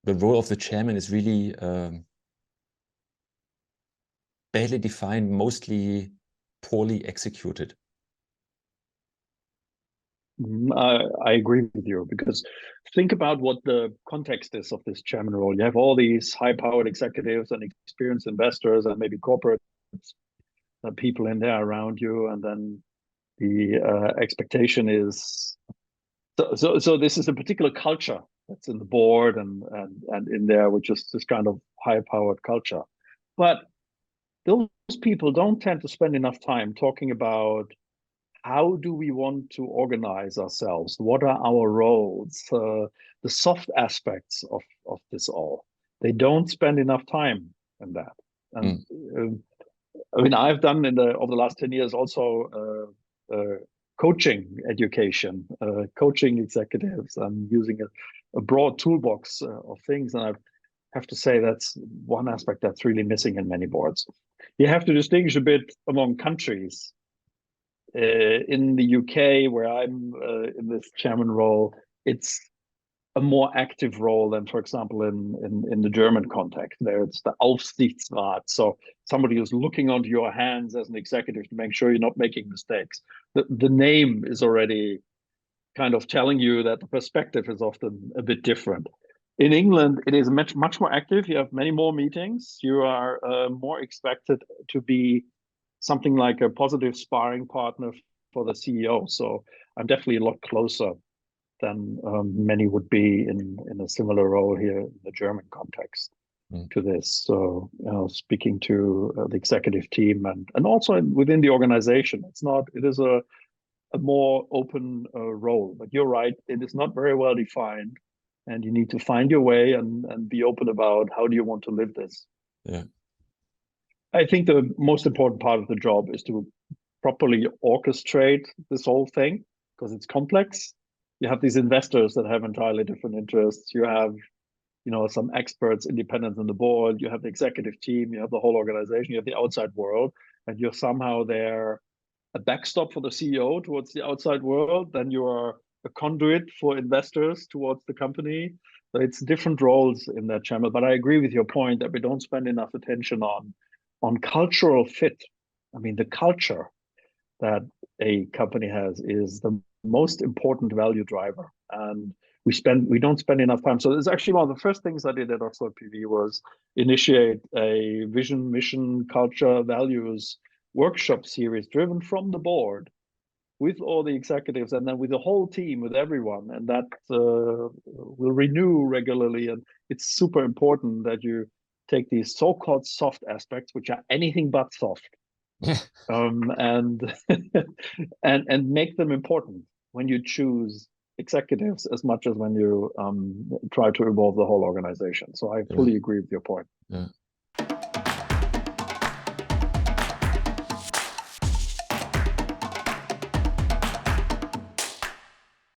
the role of the chairman is really badly defined, mostly poorly executed. I agree with you, because think about what the context is of this chairman role. You have all these high-powered executives and experienced investors and maybe corporate people in there around you, and then the expectation is so this is a particular culture that's in the board and in there, which is this kind of high-powered culture. But those people don't tend to spend enough time talking about how do we want to organize ourselves? What are our roles? The soft aspects of this all. They don't spend enough time in that. And I mean, I've done over the last 10 years also coaching education, coaching executives, and using a broad toolbox of things. And I have to say that's one aspect that's really missing in many boards. You have to distinguish a bit among countries. In the UK, where I'm in this chairman role, it's a more active role than, for example, in the German context. There, it's the Aufsichtsrat, so somebody who's looking onto your hands as an executive to make sure you're not making mistakes. The name is already kind of telling you that the perspective is often a bit different. In England, it is much more active. You have many more meetings. You are more expected to be something like a positive sparring partner for the CEO. So I'm definitely a lot closer than many would be in a similar role here in the German context to this. So speaking to the executive team and also within the organization, it is a more open role. But you're right, it is not very well defined, and you need to find your way and be open about how do you want to live this. Yeah. I think the most important part of the job is to properly orchestrate this whole thing, because it's complex. You have these investors that have entirely different interests. You have, some experts, independent on the board. You have the executive team. You have the whole organization. You have the outside world, and you're somehow there, a backstop for the CEO towards the outside world. Then you are a conduit for investors towards the company. So it's different roles in that channel. But I agree with your point that we don't spend enough attention on cultural fit. I mean, the culture that a company has is the most important value driver, and we don't spend enough time. So it's actually one of the first things I did at Oxford PV was initiate a vision, mission, culture, values workshop series driven from the board with all the executives, and then with the whole team, with everyone, and that will renew regularly. And it's super important that you take these so-called soft aspects, which are anything but soft, and and make them important when you choose executives as much as when you try to involve the whole organization. So I fully agree with your point. Yeah.